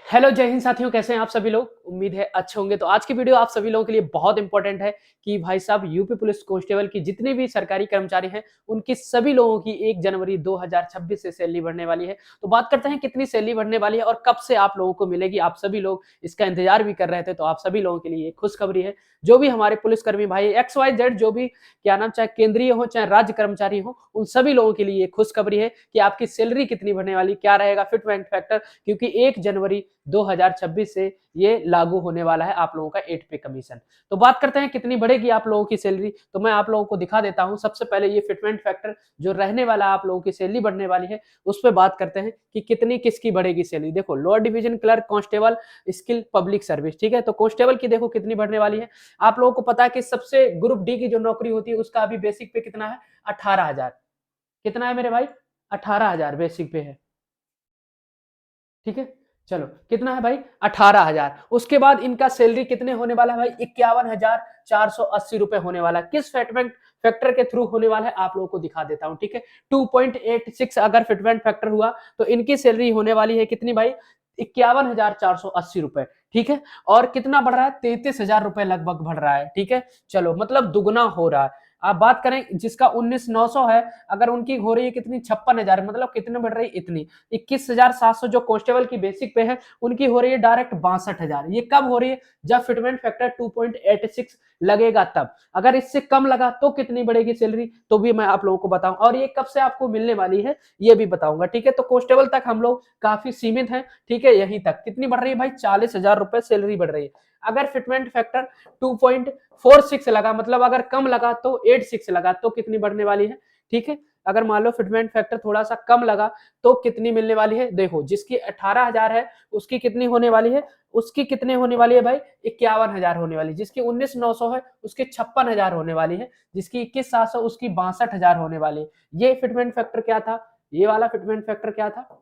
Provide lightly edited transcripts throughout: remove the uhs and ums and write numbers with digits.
Hello जय हिंद साथियों, कैसे हैं आप सभी लोग। उम्मीद है अच्छे होंगे। तो आज की वीडियो आप सभी लोगों के लिए बहुत इंपॉर्टेंट है कि भाई साहब यूपी पुलिस कांस्टेबल की जितने भी सरकारी कर्मचारी हैं उनकी सभी लोगों की 1 जनवरी 2026 से सैलरी बढ़ने वाली है। तो बात करते हैं कितनी सैलरी बढ़ने वाली है और कब से आप लोगों को मिलेगी। आप सभी लोग इसका इंतजार भी कर रहे थे, तो आप सभी लोगों के लिए खुशखबरी है। जो भी हमारे पुलिसकर्मी भाई XYZ जो भी क्या नाम, चाहे केंद्रीय हो चाहे राज्य कर्मचारी हो, उन सभी लोगों के लिए खुशखबरी है कि आपकी सैलरी कितनी बढ़ने वाली, क्या रहेगा फिटमेंट फैक्टर, क्योंकि 1 जनवरी 2026 से ये लागू होने वाला है आप लोगों का 8 पे कमीशन। तो बात करते हैं कितनी बढ़ेगी आप लोगों की सैलरी। तो मैं आप लोगों को दिखा देता हूं। सबसे पहले ये फिटमेंट फैक्टर जो रहने वाला आप लोगों की सैलरी बढ़ने वाली है उस पर बात करते हैं कि कितनी किसकी बढ़ेगी सैलरी। देखो, lower division clerk constable skill public service, ठीक है। तो कांस्टेबल की देखो कितनी बढ़ने वाली है। आप लोगों को पता है कि सबसे ग्रुप डी की जो नौकरी होती है उसका अभी बेसिक पे कितना है, 18,000। कितना है मेरे भाई, 18,000 बेसिक पे है, ठीक है। चलो, कितना है भाई, 18,000। उसके बाद इनका सैलरी कितने होने वाला है भाई, 51,480 रुपए होने वाला है। किस फिटमेंट फैक्टर के थ्रू होने वाला है आप लोगों को दिखा देता हूं, ठीक है। 2.86 अगर फिटमेंट फैक्टर हुआ तो इनकी सैलरी होने वाली है कितनी भाई, 51,480 रुपए, ठीक है। और कितना बढ़ रहा है, 33,000 रुपए लगभग बढ़ रहा है, ठीक है। चलो, मतलब दुगना हो रहा है। आप बात करें जिसका 19,900 है, अगर उनकी हो रही है कितनी, 56,000, मतलब कितने बढ़ रही है, इतनी 21,700 जो कांस्टेबल की बेसिक पे है उनकी हो रही है डायरेक्ट 62,000। ये कब हो रही है, जब फिटमेंट फैक्टर 2.86 लगेगा तब। अगर इससे कम लगा तो कितनी बढ़ेगी सैलरी, तो भी मैं आप लोगों को बताऊं, और ये कब से आपको मिलने वाली है ये भी बताऊंगा, ठीक है। तो कांस्टेबल तक हम लोग काफी सीमित हैं, ठीक है। यहीं तक कितनी बढ़ रही है भाई, 40,000 रुपए सैलरी बढ़ रही है। अगर फिटमेंट फैक्टर 2.46 लगा, मतलब अगर कम लगा तो 86 लगा तो कितनी बढ़ने वाली है, ठीक है। अगर मान लो फिटमेंट फैक्टर थोड़ा सा कम लगा तो कितनी मिलने वाली है, देखो जिसकी 18,000 है उसकी कितनी होने वाली है, उसकी कितने होने वाली है भाई, 51,000 होने वाली। जिसकी 19,900 है उसकी 56,000 होने वाली है। जिसकी 21,700 उसकी 62,000 होने वाली है। ये फिटमेंट फैक्टर क्या था, ये वाला फिटमेंट फैक्टर क्या था,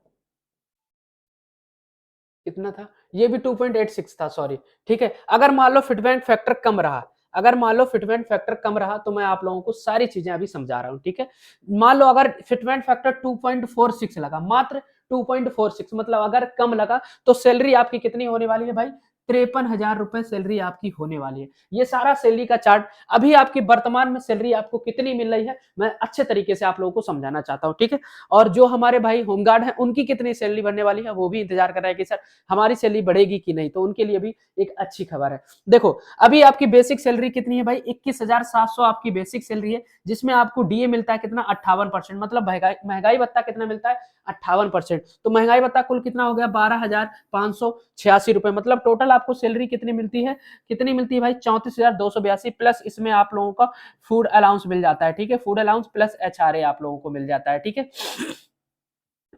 कितना था, ये भी 2.86 था, सॉरी, ठीक है। अगर मान लो फिटमेंट फैक्टर कम रहा, अगर मान लो फिटमेंट फैक्टर कम रहा तो मैं आप लोगों को सारी चीजें अभी समझा रहा हूं, ठीक है। मान लो अगर फिटमेंट फैक्टर 2.46 लगा, मात्र 2.46, मतलब अगर कम लगा तो सैलरी आपकी कितनी होने वाली है भाई, 53,000 रुपए सैलरी आपकी होने वाली है। ये सारा सैलरी का चार्ट, अभी आपकी वर्तमान में सैलरी आपको कितनी मिल रही है मैं अच्छे तरीके से आप लोगों को समझाना चाहता हूं, ठीक है। और जो हमारे भाई होमगार्ड हैं उनकी कितनी सैलरी बनने वाली है वो भी इंतजार कर रहा है कि सर हमारी सैलरी बढ़ेगी कि नहीं, तो उनके लिए भी एक अच्छी खबर है। देखो, अभी आपकी बेसिक सैलरी कितनी है भाई, 21,700 आपकी बेसिक सैलरी है, जिसमें आपको डीए मिलता है कितना, 58%, मतलब महंगाई महंगाई भत्ता कितना मिलता है, 58%। तो महंगाई भत्ता कुल कितना हो गया, 12,586 रुपए, मतलब टोटल आपको सैलरी कितनी मिलती है, कितनी मिलती है भाई, 34,282, प्लस इसमें आप लोगों का फूड अलाउंस मिल जाता है, ठीक है। फूड अलाउंस प्लस एचआरए आप लोगों को मिल जाता है, ठीक है।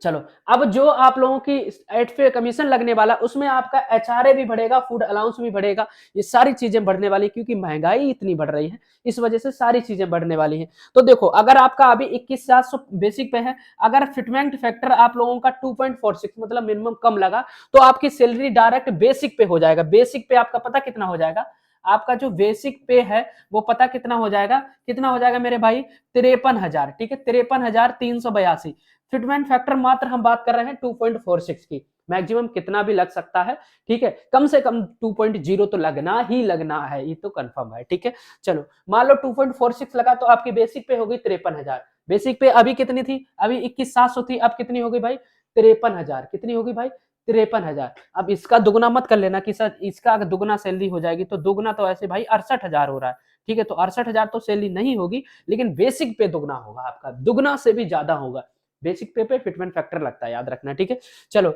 चलो, अब जो आप लोगों की 8 पे कमीशन लगने वाला उसमें आपका एचआरए भी बढ़ेगा, फूड अलाउंस भी बढ़ेगा। ये सारी चीजें बढ़ने वाली, क्योंकि महंगाई इतनी बढ़ रही है, इस वजह से सारी चीजें बढ़ने वाली हैं। तो देखो, अगर आपका अभी 21,700 बेसिक पे है, अगर फिटमेंट फैक्टर आप लोगों का 2.46 मतलब मिनिमम कम लगा, तो आपकी सैलरी डायरेक्ट बेसिक पे हो जाएगा। बेसिक पे आपका पता कितना हो जाएगा, आपका जो बेसिक पे है वो पता कितना हो जाएगा, कितना हो जाएगा मेरे भाई, 53,000, ठीक है, 53,382। फिटमेंट फैक्टर मात्र हम बात कर रहे हैं 2.46 की, मैक्सिमम कितना भी लग सकता है, ठीक है। कम से कम 2.0 तो लगना ही लगना है, ये तो कंफर्म है, ठीक है। चलो, मान लो 2.46 लगा तो आपकी बेसिक पे होगी 53,000। बेसिक पे अभी कितनी थी, अभी 21,700 थी, अब कितनी होगी भाई, 53,000। कितनी होगी भाई, 53,000। अब इसका दुगना मत कर लेना कि सर इसका अगर दुगना सैलरी हो जाएगी, तो दुगना तो ऐसे भाई 68,000 हो रहा है, ठीक है। तो 68,000 तो सैलरी नहीं होगी, लेकिन बेसिक पे दुगना होगा, आपका दुगना से भी ज्यादा होगा। बेसिक पे फिटमेंट फैक्टर लगता है, याद रखना, ठीक है। चलो,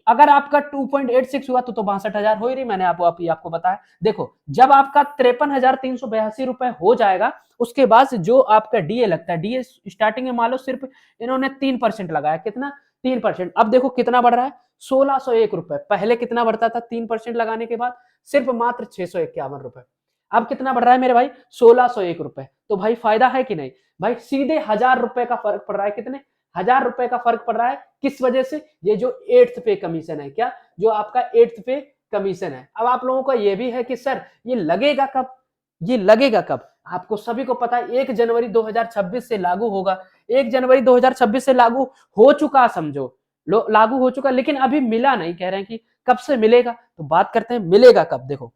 अगर आपका 2.86 हुआ तो 62,000 हो ही रही, मैंने आपको बताया। देखो, जब आपका 53,382 रुपए हो जाएगा, उसके बाद जो आपका डीए लगता है, डीए स्टार्टिंग में मान लो सिर्फ इन्होंने 3% लगाया, कितना, 3%। अब देखो कितना बढ़ रहा है, 1,601 रुपए। पहले कितना बढ़ता था 3% लगाने के बाद, सिर्फ मात्र 651 रुपए। अब कितना बढ़ रहा है मेरे भाई, 1,601 रुपए। तो भाई फायदा है कि नहीं भाई, सीधे 1,000 रुपए का फर्क पड़ रहा है, कितने, 1,000 रुपए का फर्क पड़ रहा है। किस वजह से, ये जो 8th पे कमीशन है, क्या, जो आपका 8th पे कमीशन है। अब आप लोगों का ये भी है कि सर ये लगेगा कब, ये लगेगा कब, आपको सभी को पता है 1 जनवरी 2026 से लागू होगा। 1 जनवरी 2026 से लागू हो चुका समझो, लागू हो चुका, लेकिन अभी मिला नहीं। कह रहे हैं कि कब से मिलेगा, तो बात करते हैं मिलेगा कब। देखो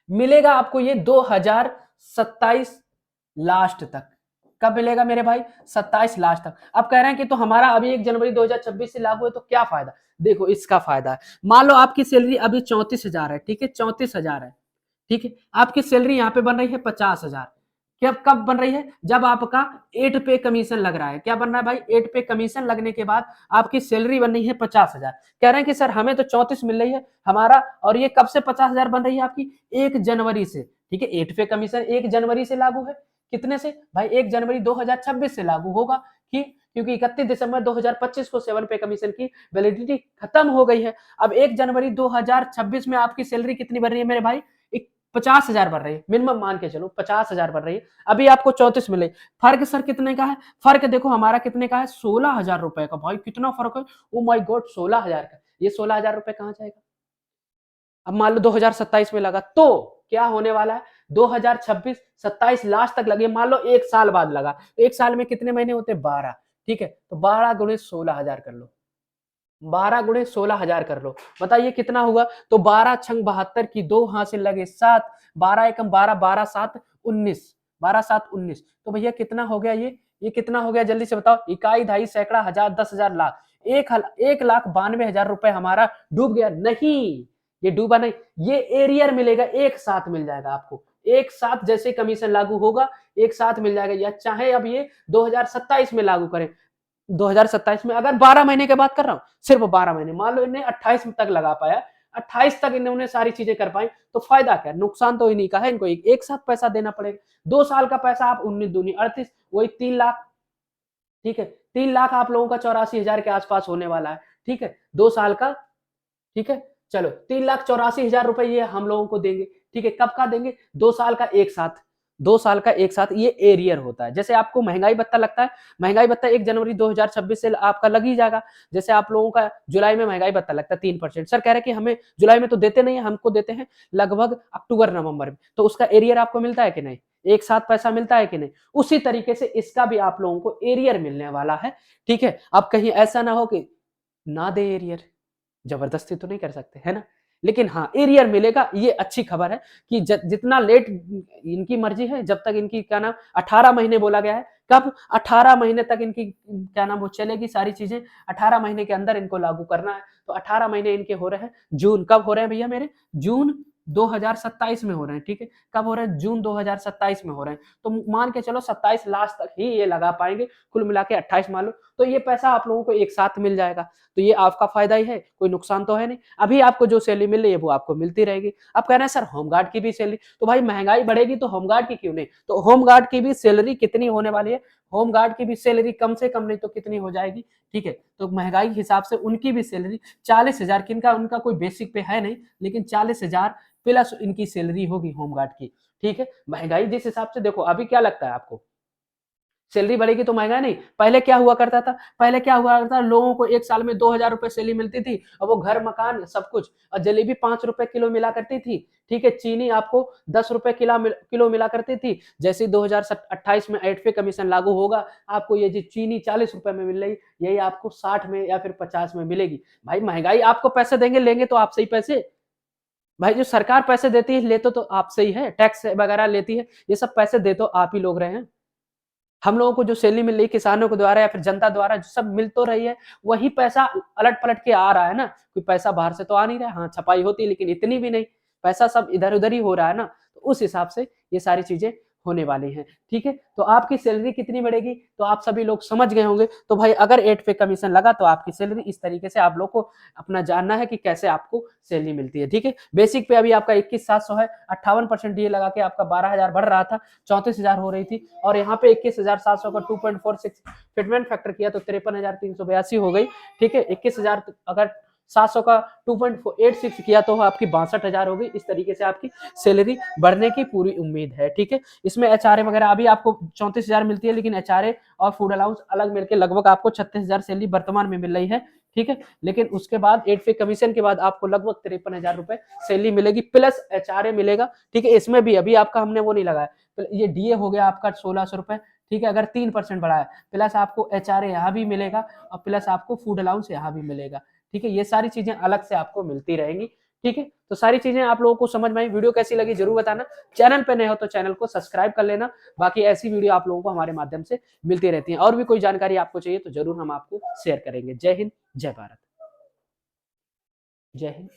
मिलेगा आपको ये 2027 लास्ट तक। कब मिलेगा मेरे भाई? 27 लास्ट तक। अब कह रहे हैं कि तो हमारा अभी 1 जनवरी 2026 से लागू है, तो क्या फायदा? देखो इसका फायदा है, मान लो आपकी सैलरी अभी 34,000 है, ठीक है, 34,000 है, ठीक है, आपकी सैलरी यहाँ पे बन रही है 50,000। कब कब बन रही है? जब आपका 8 पे कमीशन लग रहा है। क्या बन रहा है भाई? 8 पे कमीशन लगने के बाद आपकी सैलरी बन रही है 50,000। कह रहे हैं कि सर हमें तो 34 मिल रही है हमारा, और ये कब से 50,000 बन रही है आपकी? 1 जनवरी से, ठीक है। 8 पे कमीशन 1 जनवरी से लागू है। कितने से भाई? 1 जनवरी 2026 से लागू होगा, कि क्योंकि 31 दिसंबर 2025 को 7 पे कमीशन की वैलिडिटी खत्म हो गई है। अब 1 जनवरी 2026 में आपकी सैलरी कितनी बन रही है मेरे भाई? 50,000 बढ़ रही है, मिनिमम मान के चलो 50,000 बढ़ रही है। अभी आपको 34 मिले। फर्क सर कितने का है? फर्क देखो हमारा कितने का है? 16,000 रुपए का। भाई कितना फर्क है? ओ माय गॉड, 16,000 का। ये 16,000 रुपए कहाँ जाएगा? अब मान लो 2027 में लगा तो क्या होने वाला है? 2026 27 लास्ट तक लगे, मान लो 1 साल बाद लगा, तो 1 साल में कितने महीने होते? 12, ठीक है। तो 12 गुणे 16,000 कर लो, 12 गुणे 16,000 कर लो, बताइए कितना हुआ? तो 12 छंग 72 की 2 हासिल लगे 7, 12 एकम 12, 12 7 19, 12 7 19। तो भैया कितना हो गया ये कितना हो गया? जल्दी से बताओ। इकाई, दहाई, सैकड़ा, हजार, 10,000, लाख। 1,92,000 रुपए हमारा डूब गया। नहीं, ये डूबा नहीं, ये एरियर मिलेगा, एक साथ मिल जाएगा आपको। एक साथ जैसे कमीशन लागू होगा, एक साथ मिल जाएगा। या चाहे अब ये 2027 में लागू करें, 2027 में, अगर 12 महीने की बात कर रहा हूं, सिर्फ 12 महीने, मान लो इन्हें 28 तक लगा पाया, 28 तक इन्होंने सारी चीजें कर पाई, तो फायदा क्या? नुकसान तो इन्हीं का है। इनको एक साथ पैसा देना पड़ेगा। 2 साल का पैसा आप 19 दूनी 38, वही 3 लाख, ठीक है। 3 लाख आप लोगों का 84,000 के आसपास होने वाला है, ठीक है, 2 साल का, ठीक है। चलो 3,84,000 रुपए ये हम लोगों को देंगे, ठीक है। कब का देंगे? 2 साल का एक साथ, 2 साल का एक साथ। ये एरियर होता है। जैसे आपको महंगाई भत्ता लगता है, महंगाई भत्ता 1 जनवरी 2026 से आपका लग ही जाएगा। जैसे आप लोगों का जुलाई में महंगाई भत्ता लगता है 3%। सर कह रहे हैं कि हमें जुलाई में तो देते नहीं है, हमको देते हैं लगभग अक्टूबर नवंबर में, तो उसका एरियर आपको मिलता है कि नहीं? एक साथ पैसा मिलता है कि नहीं? उसी तरीके से इसका भी आप लोगों को एरियर मिलने वाला है, ठीक है। अब कहीं ऐसा ना हो कि ना दे एरियर, जबरदस्ती तो नहीं कर सकते, है ना। लेकिन हाँ एरियर मिलेगा, ये अच्छी खबर है कि जितना लेट इनकी मर्जी है, जब तक इनकी क्या नाम 18 महीने बोला गया है। कब? 18 महीने तक इनकी क्या नाम वो चलेगी सारी चीजें। 18 महीने के अंदर इनको लागू करना है। तो 18 महीने इनके हो रहे हैं जून, कब हो रहे हैं भैया मेरे? जून 2027 में हो रहे हैं, ठीक है। कब हो रहे हैं? जून 2027 में हो रहे हैं। तो मान के चलो 27 लास्ट तक ही ये लगा पाएंगे, कुल मिला के 28 मान लो। तो ये पैसा आप लोगों को एक साथ मिल जाएगा, तो ये आपका फायदा ही है, कोई नुकसान तो है नहीं। अभी आपको जो सैलरी मिल रही है वो आपको मिलती रहेगी। अब कह रहे हैं सर होमगार्ड की भी सैलरी, तो भाई महंगाई बढ़ेगी तो होमगार्ड की क्यों नहीं? तो होमगार्ड की भी सैलरी कितनी होने वाली है? होमगार्ड की भी सैलरी कम से कम नहीं तो कितनी हो जाएगी, ठीक है। तो महंगाई के हिसाब से उनकी भी सैलरी 40,000 की, इनका उनका कोई बेसिक पे है नहीं, लेकिन 40,000 प्लस इनकी सैलरी होगी होमगार्ड की, ठीक है। महंगाई जिस हिसाब से, देखो अभी क्या लगता है आपको, सैलरी बढ़ेगी तो महंगा नहीं? पहले क्या हुआ करता था? पहले क्या हुआ करता था? लोगों को 1 साल में 2,000 रुपए सैलरी मिलती थी, और वो घर मकान सब कुछ, और जलेबी 5 रुपए किलो मिला करती थी, ठीक है। चीनी आपको 10 रुपए किलो मिला करती थी। जैसे 2028 में 8 पे कमीशन लागू होगा, आपको ये जो चीनी 40 रुपए में मिल रही, यही आपको 60 में या फिर 50 में मिलेगी। भाई महंगाई आपको पैसे देंगे, लेंगे तो आपसे ही पैसे। भाई जो सरकार पैसे देती है, लेते तो आपसे ही है, टैक्स वगैरह लेती है, ये सब पैसे दे तो आप ही लोग रहे हैं। हम लोगों को जो सैलरी मिल रही है किसानों के द्वारा या फिर जनता द्वारा जो सब मिल तो रही है, वही पैसा अलट पलट के आ रहा है ना। कोई पैसा बाहर से तो आ नहीं रहा है। हाँ छपाई होती है, लेकिन इतनी भी नहीं। पैसा सब इधर उधर ही हो रहा है ना। तो उस हिसाब से ये सारी चीजें होने वाली हैं, ठीक है। तो आपकी सैलरी कितनी बढ़ेगी, तो आप सभी लोग समझ गए होंगे। तो भाई अगर 8 पे कमीशन लगा तो आपकी सैलरी इस तरीके से आप लोग को अपना जानना है कि कैसे आपको सैलरी मिलती है, ठीक है। बेसिक पे अभी आपका 21,700 है, 58% डीए लगा के आपका 12,000 बढ़ रहा था, 34,000 हो रही थी। और यहाँ पे 21,700 का 2.46 फिटमेंट फैक्टर किया तो 53,382 हो गई, ठीक है। 21,000 अगर 700 का 2.86 किया तो आपकी 62,000 हो गई। इस तरीके से आपकी सैलरी बढ़ने की पूरी उम्मीद है, ठीक है। इसमें एचआरए वगैरह अभी आपको 34,000 मिलती है, लेकिन एचआरए और फूड अलाउंस अलग मिलकर लगभग आपको 36,000 सैलरी वर्तमान में मिल रही है, ठीक है। लेकिन उसके बाद 8 पे कमीशन के बाद आपको लगभग 53,000 रुपए सैलरी मिलेगी, प्लस एचआरए मिलेगा, ठीक है। इसमें भी अभी आपका हमने वो नहीं लगाया, तो ये डीए हो गया आपका 1,600 रुपए, ठीक है, अगर 3% बढ़ा है, प्लस आपको एचआरए यहाँ भी मिलेगा और प्लस आपको फूड अलाउंस यहाँ भी मिलेगा। ठीक है, ये सारी चीजें अलग से आपको मिलती रहेंगी। ठीक है, तो सारी चीजें आप लोगों को समझ में आई। वीडियो कैसी लगी जरूर बताना। चैनल पे नए हो तो चैनल को सब्सक्राइब कर लेना। बाकी ऐसी वीडियो आप लोगों को हमारे माध्यम से मिलती रहती है। और भी कोई जानकारी आपको चाहिए तो जरूर हम आपको शेयर करेंगे। जय हिंद, जय भारत। जय हिंद।